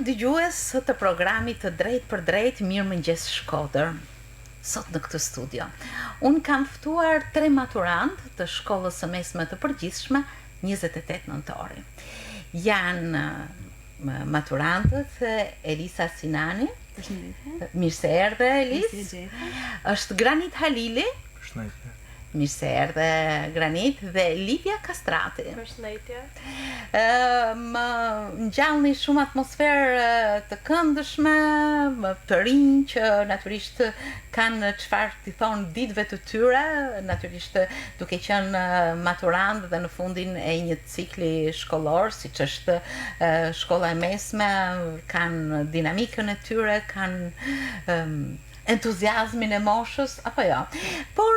dëgjues të programit të Drejt për Drejt Mirëmëngjes Shkodër. Sot në këtë studio unë kam ftuar 3 maturant të shkollës së mesme të përgjithshme 28 nëntori. Janë maturantët Elisa Sinani. Mirë se erdhe, Elis. Është Granit Halili. Përshëndetje. Mirë se erdhe, Granit, dhe Livia Kastrati. Përshëndetje. Më ngjallni shumë atmosferë të këndshme, të rinj që natyrisht kanë çfarë t'i thonë ditëve të tyre, natyrisht duke qenë maturant dhe në fundin e një cikli shkollor, siç është shkolla e mesme, kanë dinamikën e tyre, kanë entuziazmin e moshës, apo jo. Por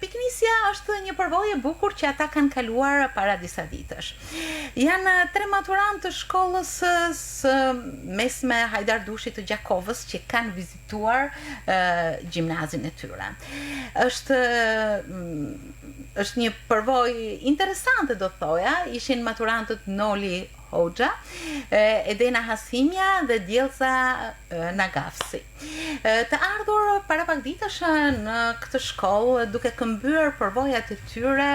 piknisja është një përvojë e bukur që ata kanë kaluar para disa ditësh. Janë 3 maturantë të shkollës së mesme Hajdar Dushi të Gjakovës që kanë vizituar gjimnazin e tyre. Është një përvojë interesante, do thoja. Ishin maturantët Noli Hoxha, Edena Hasimja dhe Djelza Nagafsi. Të ardhur para pak ditësh në këtë shkollë duke këmbyer përvojat e tyre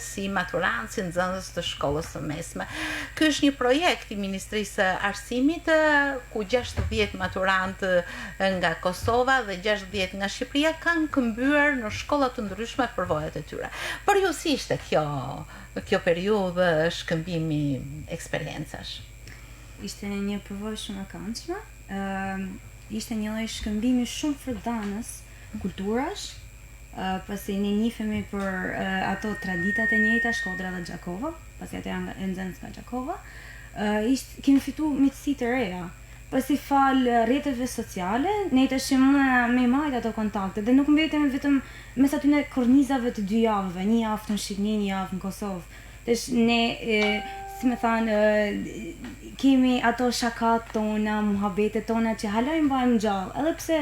si maturantë, si nxënës të shkollës së mesme. Ky është një projekt i Ministrisë së Arsimit ku 60 maturantë nga Kosova dhe 60 nga Shqipëria kanë këmbyer në shkolla të ndryshme përvojat e tyre. Por ju si ishte kjo periudhë shkëmbimi eksperjencash? Ishte një përvojë shumë e këndshme. Ishte një lloj shkëmbimi shumë fërdanës kulturash, pasi ne njihemi për ato traditat e njëjta, Shkodra dhe Gjakova, pasi ato janë nxënës nga Gjakova. Kemi fituar miqësi të reja. Pasi fal rrjeteve sociale, ne tashim me majt ato kontakte dhe nuk mbetemi vetëm mes atyne kornizave të 2 javëve, një javë në Shqipëri, një javë në Kosovë. Tash ne si më thanë, kemi ato shakat tona, muhabetet tona që hala i mbajmë gjallë, edhe pse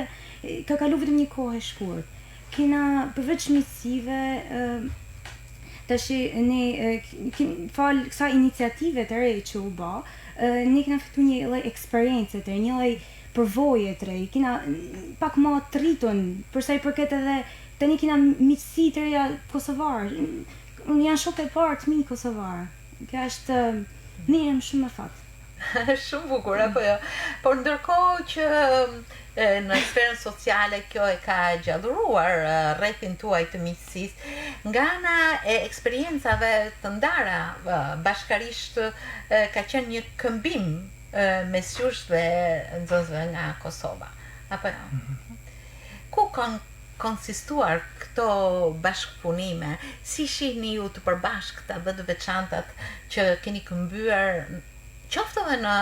ka kalu vetëm një kohë e shkurt. Kena përveç miqësive, tash ne fal kësaj iniciative të re që u bë, ne kena fitu një lloj eksperiencë të re, një lloj përvoje të re, kena pak më të rritun, për sa i përket edhe tani kena miqësi të reja kosovar. Unë janë shokë e parë të mi kosovar. Kjo është ne jam shumë e fat. Shumë bukur, apo jo? Por ndërkohë që në sferën sociale kjo e ka gjallëruar rrethin tuaj të miqësisë, nga ana e eksperiencave të ndara bashkarisht ka qenë një këmbim mes jush dhe nxënësve nga Kosova, apo jo? Ku kanë konsistuar këto bashkëpunime? Si shihni ju të përbashkëta dhe të veçantat që keni këmbyer, qoftë edhe në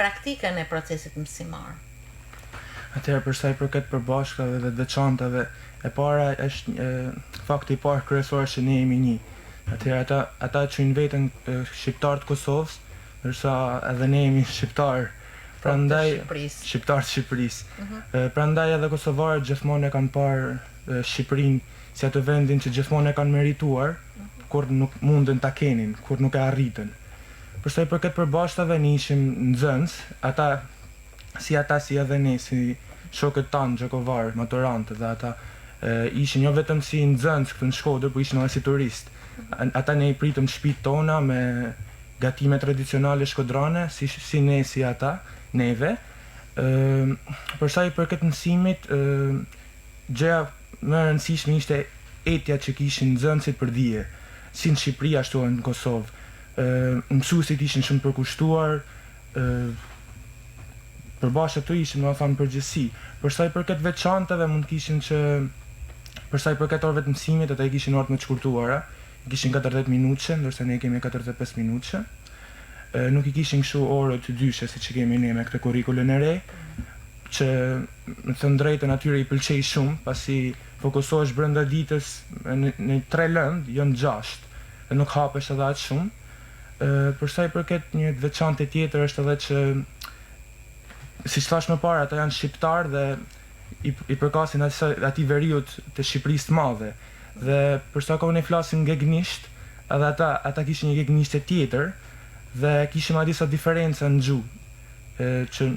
praktikën e procesit mësimor? Atëherë për sa i përket përbashkëtave dhe të veçantave, e para është fakti i parë kryesor që ne jemi një. Atëherë ata quajnë veten shqiptar të Kosovës, ndërsa edhe ne jemi shqiptar. Prandaj shqiptar të Shqipërisë. Prandaj edhe kosovarët gjithmonë e kanë parë Shqipërinë si atë vendin që gjithmonë e kanë merituar, kur nuk mundën ta kenin, kur nuk e arritën. Për sa i përket përbashkëtave, ne ishim nxënës, ata si edhe ne, si shokët tanë gjakovarë, maturantë, dhe ata ishin jo vetëm si nxënës këtu në Shkodër, por ishin edhe si turistë. Ata ne i pritëm shtëpitë tona me gatime tradicionale shkodrane, si ne si ata, neve. Për sa i përket mësimit, gjëja më e rëndësishme ishte etja që kishin nxënësit për dije, si në Shqipëri ashtu në Kosovë. Mësuesit ishin shumë përkushtuar, përbashkët ato ishin, do të them, përgjithësi. Për sa i përket veçantave, mund kishin që për sa i përket orëve të mësimit, ata i kishin orët më të shkurtuara, kishin 40 minutë, ndërsa ne kemi 45 minutë. Nuk i kishin kështu orë të dyshe siç e kemi ne me këtë kurrikulën e re, që më thënë drejtën atyre i pëlqej shumë, pasi fokusohesh brenda ditës në 3 lëndë, jo në 6, dhe nuk hapesh edhe aq shumë. Për sa i përket një veçantë tjetër është edhe që, siç thash më parë, ata janë shqiptar dhe i përkasin atij veriut të Shqipërisë të madhe. Dhe për sa kohë ne flasim gegnisht, edhe ata kishin një gegnisht tjetër dhe kishim disa diferenca në gjuhë. që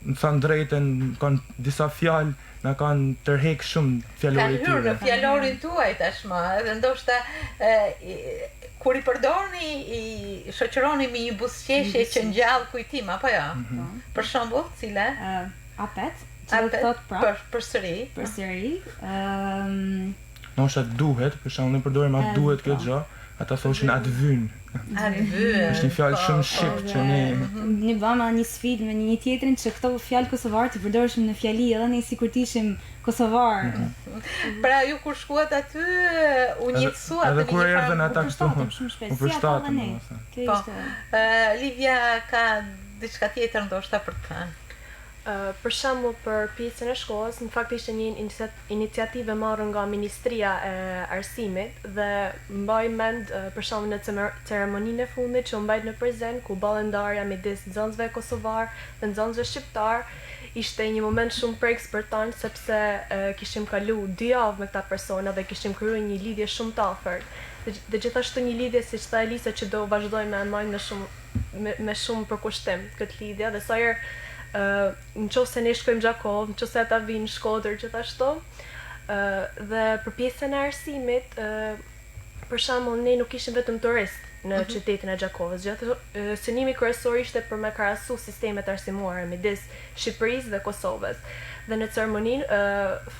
më thanë drejtën, kanë disa fjalë, na kanë tërheq shumë fjalorit Kanë hyrë në fjalorin tuaj tashmë, edhe ndoshta kur i përdorni i shoqëroni me një buzëqeshje që ngjall kujtim apo jo? Për shembull, cila? Apet, që do të thotë prap përsëri. Përsëri. Ndoshta duhet, për shembull ne përdorim atë duhet kjo gjë, ata thoshin atë vyn. Është një fjalë shumë shqip që ne bëma një sfidë me një tjetrin që këto fjalë kosovar të përdorishim në fjali edhe ne sikur të ishim kosovar. Pra ju kur shkuat aty u njësuat edhe kur erdhën ata kështu u përshtatën. Po. Livia ka diçka tjetër ndoshta për të thënë. Për shembull për pjesën e shkollës, në fakt ishte një iniciativë marrë nga Ministria e Arsimit dhe mbaj mend për shembull në ceremoninë e fundit që u mbajt në Prizren ku bollë ndarja midis nxënësve kosovar dhe nxënësve shqiptar. Ishte një moment shumë prekës për tanë sepse kishim kalu 2 javë me këta persona dhe kishim kryer një lidhje shumë të afërt. Dhe gjithashtu një lidhje siç tha Elisa që do vazhdojmë me marrë me shumë përkushtim këtë lidhje dhe sa herë në qoftë se ne shkojmë Gjakov, në qoftë se ata vinë në Shkodër gjithashtu, dhe për pjesën e arsimit, për shembull ne nuk ishim vetëm turist në qytetin e Gjakovës. Synimi kryesor ishte për me krahasu sistemet arsimore midis Shqipërisë dhe Kosovës. Dhe në ceremoninë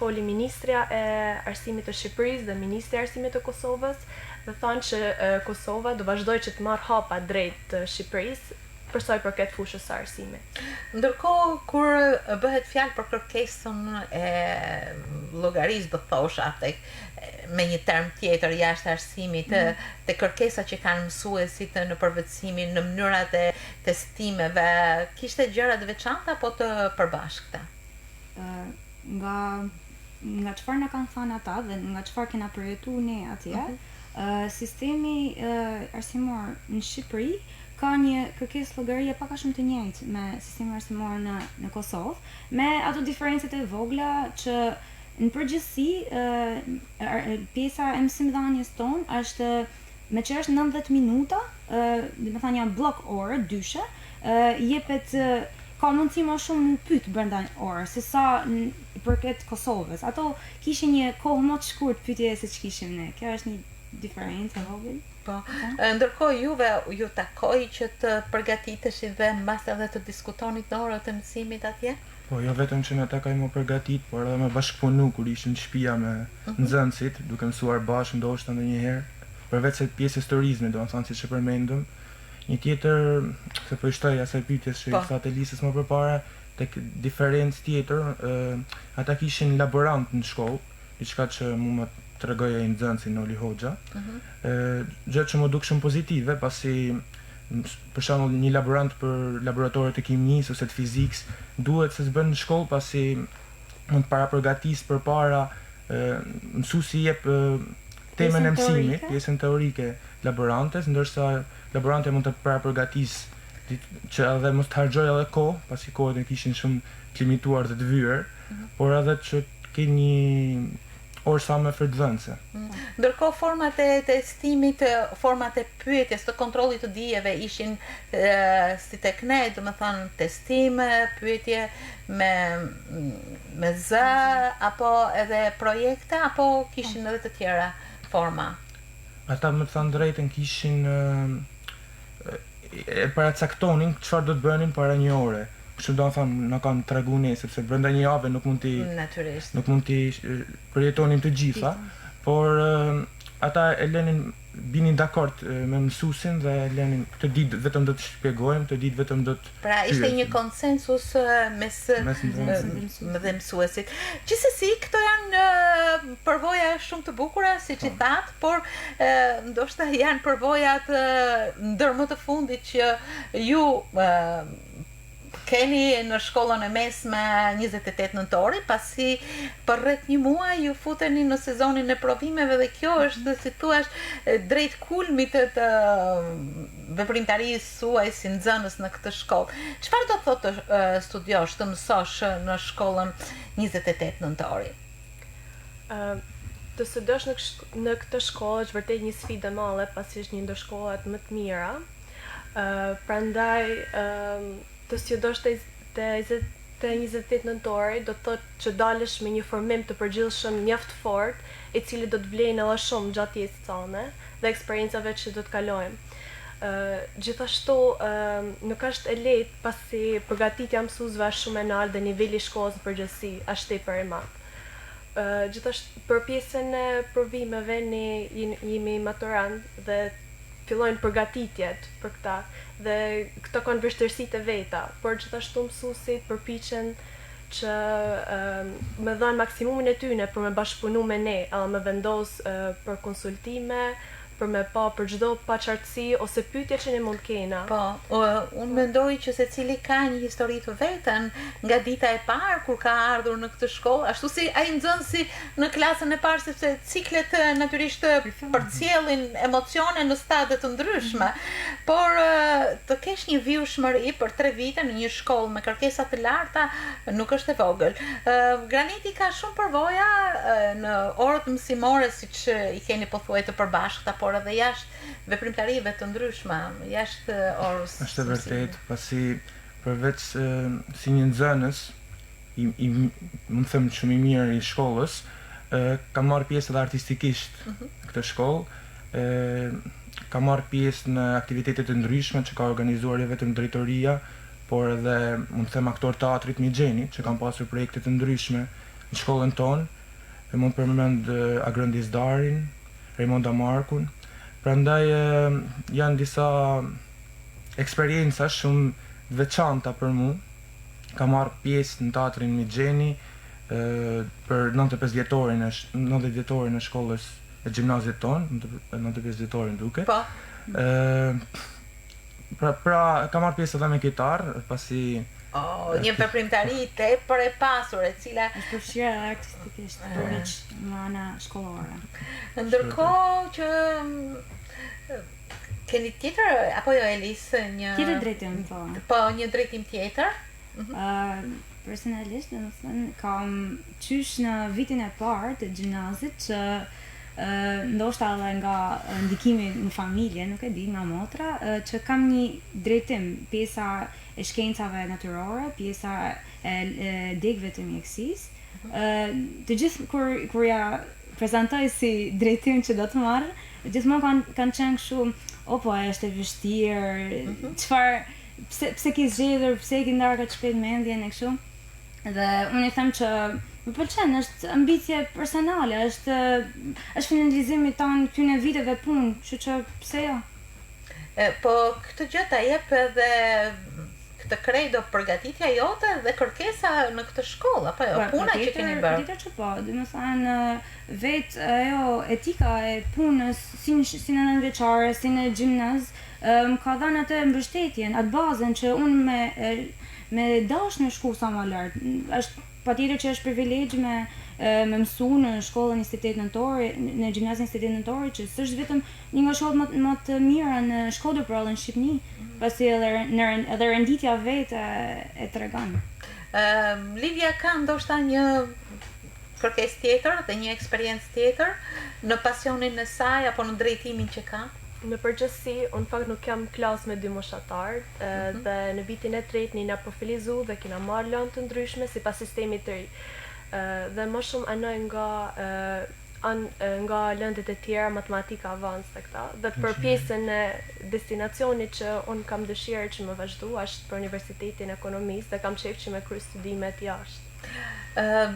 foli Ministrja e Arsimit të Shqipërisë dhe Ministri i Arsimit të Kosovës dhe thanë që Kosova do vazhdojë që të marrë hapa drejt të Shqipërisë për sa i përket fushës së arsimit. Ndërkohë kur bëhet fjalë për kërkesën e llogarisë do thosha tek me një term tjetër jashtë arsimit, te kërkesa që kanë mësuesit në përvetësimin, në mënyrat e testimeve, kishte gjëra të veçanta apo të përbashkëta? Nga çfarë na kanë thënë ata dhe nga çfarë kena përjetuar ne atje, sistemi arsimor në Shqipëri ka një kërkesë llogarie pak a shumë të njëjtë me sistemin arsimor në Kosovë, me ato diferencet e vogla që në përgjithësi pjesa e mësimdhënies tonë është me që është 90 minuta, dhe me thënë janë blok orë, dyshe, jepet ka mundësi më shumë më pyet brenda orës, se sa përket Kosovës. Ato kishin një kohë më të shkurt pyetje se ç'kishim ne. Kjo është një diferencë e vogël. Po. Ndërkohë ju takoi që të përgatiteshit dhe mbas edhe të diskutonit në orët e mësimit atje? Po, jo vetëm që në takoj më përgatit, por edhe me bashkëpunu kur ishim në shtëpia me nxënësit, duke mësuar bashkë ndoshta ndonjëherë, përveç se pjesës turizmit, do të thonë siç e përmendëm. Një tjetër, se po i shtoj asaj pyetjes që i thatë Elisës më përpara, tek diferencë tjetër, ata kishin laborant në shkollë, diçka që mu më tregoja i nxënësi Noli Hoxha. Gjë që më duk shumë pozitive, pasi për shembull një laborant për laboratorët e kimisë ose të fizikës duhet se s'bën në shkollë, pasi mund të parapërgatis përpara mësuesi jep temën e mësimit, pjesën teorike laborantes, ndërsa laborante mund të parapërgatis që edhe mos të harxojë edhe kohë, pasi kohët e kishin shumë limituar dhe të vyer, por edhe që të kenë një orë sa me fërdzënse. Ndërkohë format e testimit, format e pyetjes të kontrollit të dijeve ishin si tek ne, do të thonë testime, pyetje me zë apo edhe projekte apo kishin edhe të tjera forma? Ata më të thënë drejtën kishin e paracaktonin çfarë do të bënin para një ore. Kështu do të thonë na kanë tregu ne sepse brenda një jave nuk mund t'i përjetonin të gjitha, por ata e lenin binin dakord me mësuesin dhe lenin këtë ditë vetëm do të shpjegojmë, këtë ditë vetëm do të Pra ishte një konsensus mes dhe mësuesit. Gjithsesi këto janë përvoja shumë të bukura, siç i thatë, por ndoshta janë përvojat ndër më të fundit që ju keni në shkollën e mesme 28 nëntori, pasi për rreth një muaj ju futeni në sezonin e provimeve dhe kjo është, si thua, drejt kulmit të veprimtarisë suaj si nxënës në këtë shkollë. Çfarë do thotë të studiosh, të mësosh në shkollën 28 nëntori? Të studiosh në këtë shkollë është vërtet një sfidë e madhe, pasi është një ndër shkollat më të mira. Prandaj të sjodosh të 28 nëntori, do të thotë që dalësh me një formim të përgjithshëm mjaft fort, i cili do të vlejnë edhe shumë gjatë jetës tonë dhe eksperiencave që do të kalojmë. Gjithashtu nuk është e lehtë pasi përgatitja e mësuesve është shumë e lartë dhe niveli i shkollës në përgjithësi është tepër i madh. Gjithashtu për pjesën e provimeve ne jemi maturant dhe fillojnë përgatitjet për këta dhe këto kanë vështirësitë e veta, por gjithashtu mësuesit përpiqen që me dhanë maksimumin e tyre për me bashkëpunu me ne, edhe me vendos për konsultime, për me pa për çdo paqartësi ose pyetje që ne mund kena. Po, unë mendoj që secili ka një histori të vetën nga dita e parë kur ka ardhur në këtë shkollë, ashtu si ai nxënësi në klasën e parë, sepse ciklet natyrisht përcjellin emocione në stade të ndryshme, por të kesh një vjushmëri për 3 vite në një shkollë me kërkesa të larta nuk është e vogël. Graniti ka shumë përvoja në orët mësimore, siç i keni pothuaj të përbashkëta, por edhe jashtë veprimtarive të ndryshme, jashtë orës. Është vërtet, pasi përveç si një nxënës mund të them shumë i mirë i shkollës, ka marrë pjesë edhe artistikisht në këtë shkollë, ka marrë pjesë në aktivitete të ndryshme që ka organizuar jo vetëm drejtoria, por edhe mund të them aktor teatrit Migjeni, që kanë pasur projekte të ndryshme në shkollën tonë. Mund përmend Agrëndis Darin, Raimonda Markun. Prandaj janë disa eksperienca shumë veçanta për mua. Ka marrë pjesë në teatrin Migjeni për 95 vjetorin e shkollës e gjimnazit tonë, 95 vjetorin duket. Po. Pra ka marrë pjesë edhe me kitarë, pasi një veprimtari tepër e pasur, e cila është përfshirë artistikisht përveç nga ana shkollore. Ndërkohë që keni tjetër apo jo Elis një Tjetër drejtim, po. Po, një drejtim tjetër? Personalisht, domethënë, kam qysh në vitin e parë të gjimnazit që ndoshta edhe nga ndikimi në familje, nuk e di, nga motra, që kam një drejtim, pjesa e shkencave natyrore, pjesa e degëve të mjekësisë. Të gjithë kur ja prezantoj si drejtim që do të marr, gjithmonë kanë qenë kështu, po është e vështirë, çfarë pse ke zgjedhur, pse ke ndarë kaq shpejt mendjen e kështu. Dhe unë i them që më pëlqen, është ambicie personale, është finalizimi tan këtyre viteve punë, kështu që pse jo. Po këtë gjë ta jep edhe këtë credo përgatitja jote dhe kërkesa në këtë shkollë, apo jo, puna që keni bërë. Patjetër që po, domethënë vetë ajo etika e punës si në nënveçare, si në gjimnaz, më ka dhënë atë mbështetjen, atë bazën që unë me dash në shku sa më lart. Është patjetër që është privilegj me mësu në shkollën 28 nëntori, në gjimnazin 28 nëntori, që s'është vetëm një nga shkollat më të mira në Shkodër, por edhe në Shqipëni, pasi edhe renditja vetë e tregon. Livia ka ndoshta një kërkesë tjetër dhe një eksperiencë tjetër në pasionin e saj apo në drejtimin që ka? Në përgjithësi, unë fakt nuk jam klasë me 2 moshatarë, dhe në vitin e tretë një na profilizu dhe kina marrë lëndë të ndryshme si pas sistemit të ri. Dhe më shumë anoj nga lëndet e tjera matematika avans të këta. Dhe për pjesën e destinacionit që unë kam dëshirë që më vazhdu, është për Universitetin Ekonomisë dhe kam qejf që me kry studimet jashtë.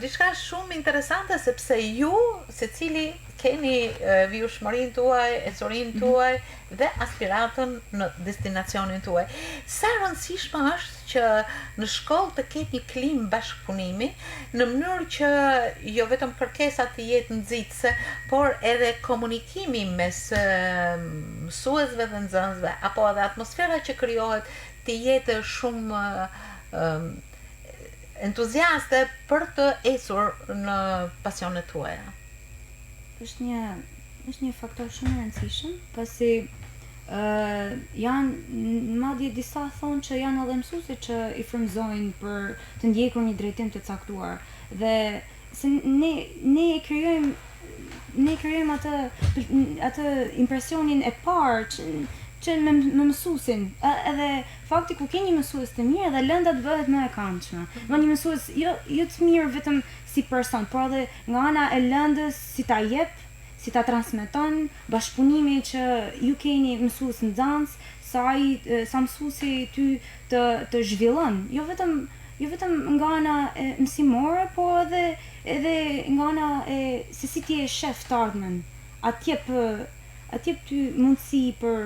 Diçka shumë interesante, sepse ju secili keni vjushmërinë tuaj, ecurinë tuaj dhe aspiratën në destinacionin tuaj. Sa rëndësishme është që në shkollë të ketë një klimë bashkëpunimi, në mënyrë që jo vetëm kërkesat të jetë nxitse, por edhe komunikimi mes mësuesve dhe nxënësve, apo edhe atmosfera që krijohet të jetë shumë entuziaste për të ecur në pasionet tuaja. Është një faktor shumë i rëndësishëm, pasi janë madje disa thonë që janë edhe mësuesit që i frymëzojnë për të ndjekur një drejtim të caktuar. Dhe se ne krijojmë atë impresionin e parë që me mësuesin, edhe fakti ku ke një mësues të mirë edhe lëndat bëhet më e këndshme. Më një mësues jo të mirë vetëm si person, por edhe nga ana e lëndës si ta jep, si ta transmeton, bashkëpunimi që ju keni mësues nxënës, sa mësuesi ty të zhvillon, jo vetëm nga ana e mësimore, po edhe nga ana e se si ti je shef të ardhmen. Atje ty mundësi për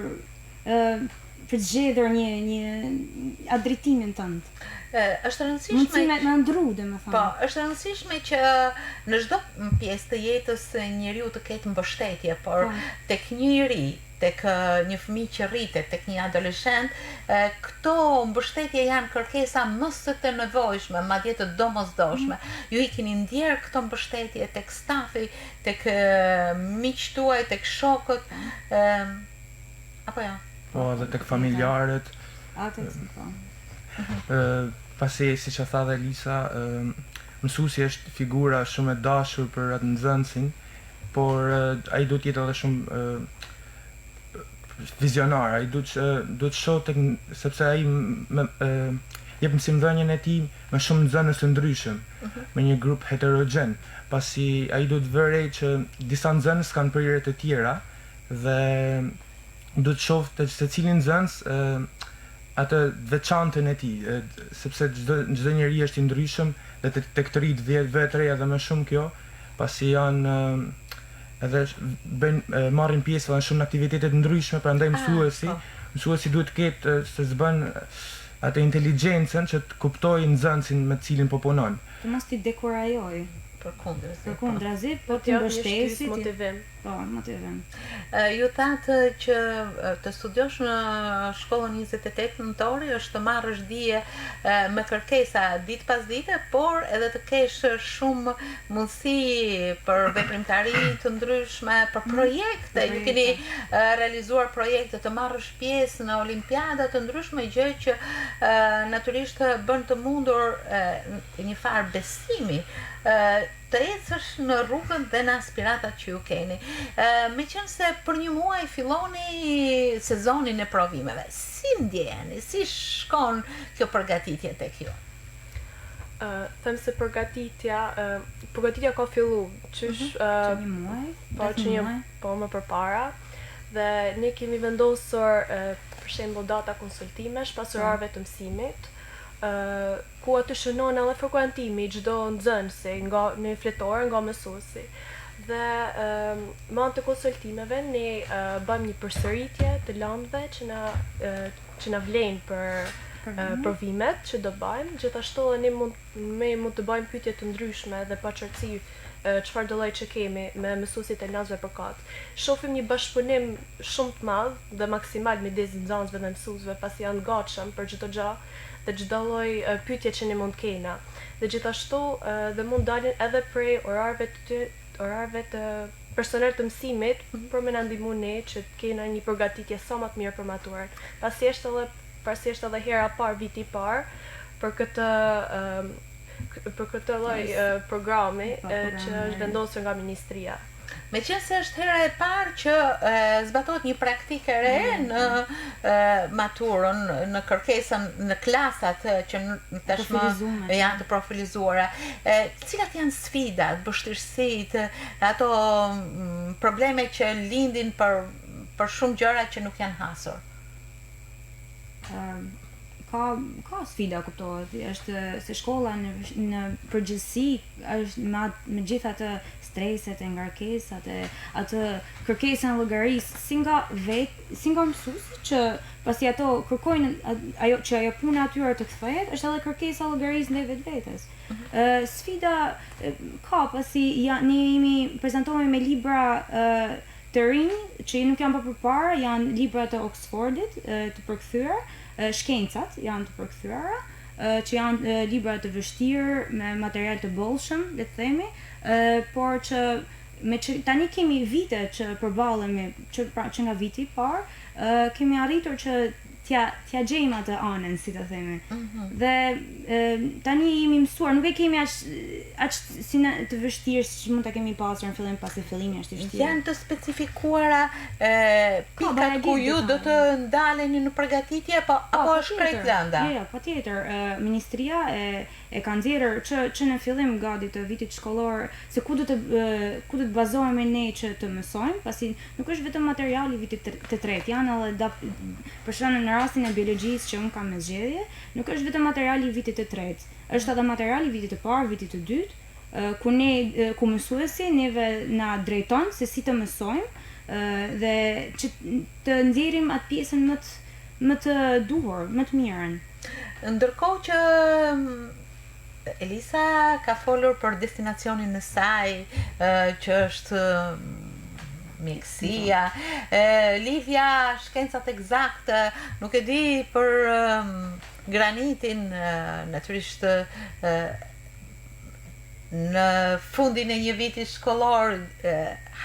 të zgjedhur një drejtimin tënd. Është rëndësishme Mundësi me ndru, domethënë. Po, është rëndësishme që në çdo pjesë të jetës njeriu të ketë mbështetje, por tek një i ri, tek një fëmijë që rritet, tek një adoleshent, këto mbështetje janë kërkesa më së të nevojshme, madje të domosdoshme. Ju i keni ndjer këto mbështetje tek stafi, tek miqtë tuaj, tek shokët, apo jo? Po, edhe tek familjarët. Pasi, si që tha dhe Lisa, mësuesi është figura shumë e dashur për atë nxënësin, por ai duhet jetë edhe shumë vizionar, ai duhet shoh tek, sepse ai jep mësimdhënien e tij me shumë nxënës të ndryshëm, me një grup heterogjen, pasi ai duhet vërej që disa nxënës kanë përire të tjera dhe duhet shoh të secilin nxënës atë veçantën e tij, sepse çdo njeri është i ndryshëm dhe tek të rit 10 vjet reja dhe më shumë kjo, pasi janë edhe marrin pjesë në shumë aktivitete të ndryshme, prandaj mësuesi duhet të ketë se s'bën atë inteligjencën që të kuptojë nxënësin me të cilin po punon. Të mos t'i dekurajoj. Përkundrazi, po t'i mbështesi, motivim. Po, motivim. Ju thatë që të studiosh në shkollën 28 nëntori është të marrësh dije me kërkesa ditë pas dite, por edhe të kesh shumë mundësi për veprimtari të ndryshme, për projekte. Ju keni realizuar projekte, të marrësh pjesë në olimpiada të ndryshme, gjë që natyrisht bën të mundur një farë besimi të ecësh në rrugën dhe në aspiratat që ju keni. Meqense për një muaj filloni sezonin e provimeve. Si ndjeni? Si shkon kjo përgatitje tek ju? Them se përgatitja ka fillu qysh Që një muaj? po që një po më përpara dhe ne kemi vendosur për shembull data konsultimesh pas orarëve të mësimit, ku aty shënon edhe frekuentimi çdo nxënësi në fletor nga mësuesi. Dhe me anë të konsultimeve ne bëjmë një përsëritje të lëndëve që na vlen për provimet që do bëjmë. Gjithashtu ne mund të bëjmë pyetje të ndryshme dhe pa qartësi çfarë do lloj që kemi me mësuesit e nxënësve përkat. Shohim një bashkëpunim shumë të madh dhe maksimal midis nxënësve dhe mësuesve, pasi janë gatshëm për çdo gjë dhe çdo lloj pyetje që ne mund kena. Dhe gjithashtu dhe mund dalin edhe prej orarëve të personel të mësimit për me na ndihmu ne që të kena një përgatitje sa më të mirë për maturën. Pasi është edhe hera parë, viti i parë për këtë lloj programi që është vendosur nga ministria. Meqense është hera e parë që zbatohet një praktikë e re në maturën, në kërkesën, në klasat që tashmë janë të profilizuara. Cilat janë sfidat, vështirësitë, ato probleme që lindin për shumë gjëra që nuk janë hasur? Ka sfida, kuptohet, është se shkolla në përgjithësi është me gjithë atë streset e ngarkesat e atë kërkesën e llogarisë si nga mësuesi që pasi ato kërkojnë ajo puna atyre të kthehet, është edhe kërkesa e llogarisë ndaj vetvetes. Sfida ka, pasi ne jemi prezantohemi me libra të rinj që nuk janë përpara, janë libra të Oxfordit të përkthyera, shkencat janë të përkthyera, që janë libra të vështirë me material të bollshëm, le të themi, por që tani kemi vite që përballemi që nga viti i parë, kemi arritur që t'ja gjejmë atë anën, si të themi. Dhe tani jemi mësuar, nuk e kemi aq si të vështirë si mund ta kemi pasur në fillim, pasi fillimi është i vështirë. Janë të specifikuara pikat ku ju do të ndaleni në përgatitje, apo është krejt lënda? Jo, patjetër. Ministria e ka nxjerrë që në fillim gati të vitit shkollor se ku do të bazohemi ne që të mësojmë, pasi nuk është vetëm materiali i vitit të tretë, janë edhe për shembull në rastin e biologjisë që unë kam me zgjedhje, nuk është vetëm materiali i vitit të tretë, është edhe materiali i vitit të parë, vitit të dytë, ku mësuesi neve na drejton se si të mësojmë dhe që të nxjerrim atë pjesën më të duhur, më të mirën. Ndërkohë që Elisa ka folur për destinacionin e saj, që është mjekësia, Livia shkencat eksakte, nuk e di për granitin, natyrisht në fundin e një viti shkollor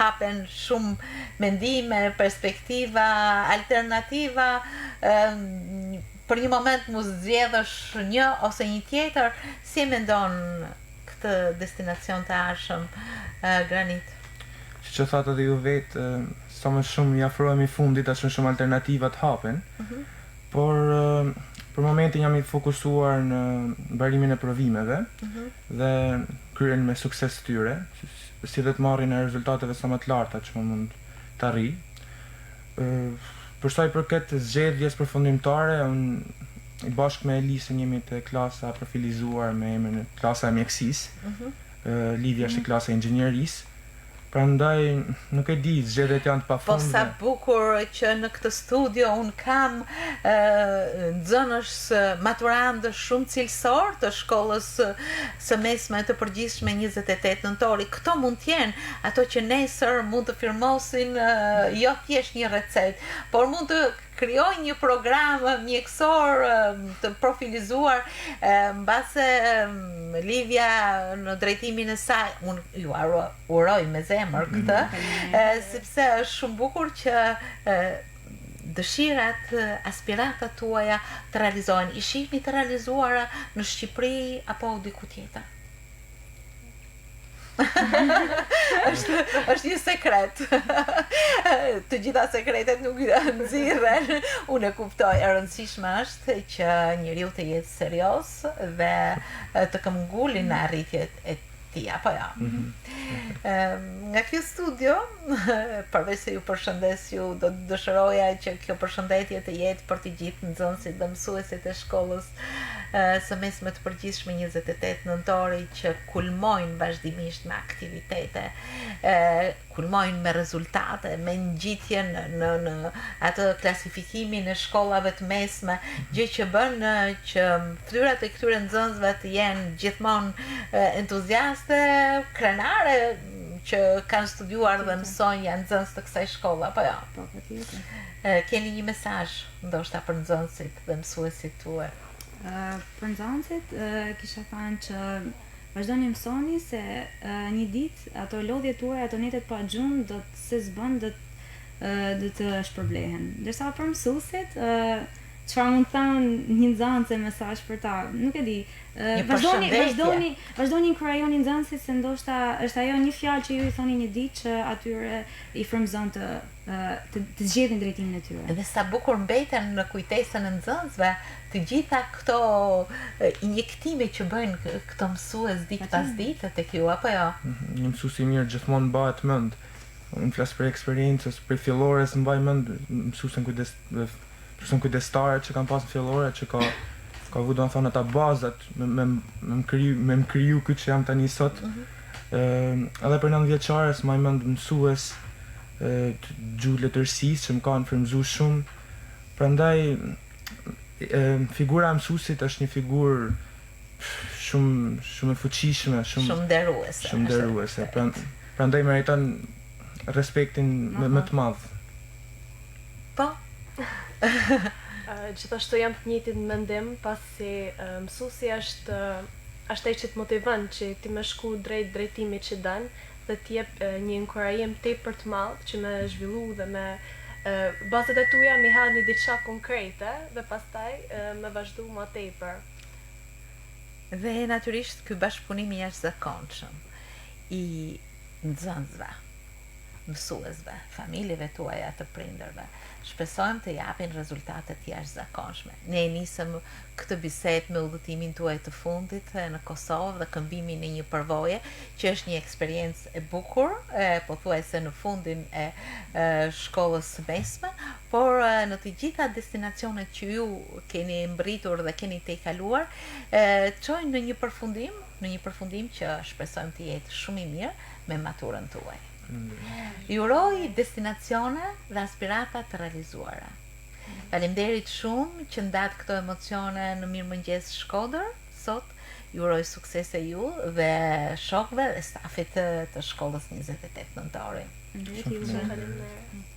hapen shumë mendime, perspektiva, alternativa, për një moment mu zgjedhësh një ose një tjetër, si mendon këtë destinacion të arshëm, Granit? Që thatë edhe ju vetë, sa më shumë i afrohemi fundit, as shumë alternativat hapen, por për momentin jam i fokusuar në barimin e provimeve dhe kryen me sukses tyre, si dhe të marrin e rezultateve sa më të larta që më mund të arrijë. Për sa i përket zgjedhjes përfundimtare, unë i bashkë me Elisën jemi të klasa profilizuar me emrin e klasa e mjekësisë, Livia është klasa e inxhinierisë. Prandaj nuk e di, zgjedhjet janë të pafundme. Po sa bukur që në këtë studio un kam nxënës maturandë shumë cilësor të shkollës së mesme të përgjithshme 28 nëntori. Këto mund të jenë ato që nesër mund të firmosin jo thjesht një recetë, por mund të krijojnë një program mjekësor të profilizuar, mbase Livia në drejtimin e saj, unë ju uroj me zemër këtë, sepse është shumë bukur që dëshirat, aspiratat tuaja të realizohen. I shihni të realizuara në Shqipëri apo diku tjetër? është një sekret. Të gjitha sekretet nuk nxirren. Unë e kuptoj, e rëndësishme është që njeriu të jetë serioz dhe të këmbgulin në arritjet e tij, apo jo. Nga kjo studio, përveç se ju përshëndes, ju do të dëshiroja që kjo përshëndetje të jetë për të gjithë nxënësit dhe mësuesit e shkollës së mesme të përgjithshme 28 nëntori që kulmojnë vazhdimisht me aktivitete, kulmojnë me rezultate, me ngjitjen në atë klasifikimin e shkollave të mesme, gjë që bën që fytyrat e këtyre nxënësve të jenë gjithmonë entuziaste, krenare, që kanë studiuar dhe mësojnë, janë nxënës të kësaj shkolle, apo jo? Po, patjetër. Keni një mesazh ndoshta për nxënësit dhe mësuesit tuaj? Për nxënësit kisha thënë që vazhdoni mësoni se një ditë ato lodhjet tuaja, ato netet pa gjumë do të shpërblehen. Ndërsa për mësuesit, çfarë mund të thonë një nxënës mesazh për ta? Nuk e di. Vazhdoni inkurajoni nxënësit se ndoshta është ajo një fjalë që ju i thoni një ditë që atyre i frymëzon të zgjedhin drejtimin e tyre. Dhe sa bukur mbeten në kujtesën e nxënësve të gjitha këto injektime që bëjnë këto mësues ditë pas dite tek ju, apo jo? Një mësues i mirë gjithmonë mbahet mend. Unë flas për eksperiencës, për fillores mbaj mend mësuesin kujdestare që kanë pasur fillore, që ka vu do të thonë ata bazat me më kriju këtë që jam tani sot. Edhe për 9 vjeçares mbaj mend mësues të gjuhë letërsisë që më kanë frymëzuar shumë. Prandaj figura e mësuesit është një figurë shumë e fuqishme, shumë nderuese. Prandaj meriton respektin më të madh. Po. Gjithashtu jam të njëjtit mendim, pasi mësuesi është ai që të motivon që ti më shku drejt drejtimit që dën dhe të jep një inkurajim tepër të madh që më zhvillu dhe me bazat e tuja mi ha një diçka konkrete dhe pastaj me vazhdu më tepër. Dhe natyrisht ky bashkëpunim i jashtëzakonshëm i nxënësve, mësuesve, familjeve tuaja të prindërve, shpresojmë të japin rezultate të jashtëzakonshme. Ne e nisëm këtë bisedë me udhëtimin tuaj të fundit në Kosovë dhe këmbimin në një përvoje që është një eksperiencë e bukur, pothuajse në fundin e shkollës së mesme, por në të gjitha destinacionet që ju keni mbërritur dhe keni tejkaluar, çojnë në një përfundim që shpresojmë të jetë shumë i mirë me maturën tuaj. Ju uroj destinacione dhe aspirata të realizuara. Faleminderit shumë që ndat këto emocione në Mirëmëngjes Shkodër sot. Ju uroj suksese ju dhe shokëve dhe stafit të shkollës 28 nëntori. Faleminderit.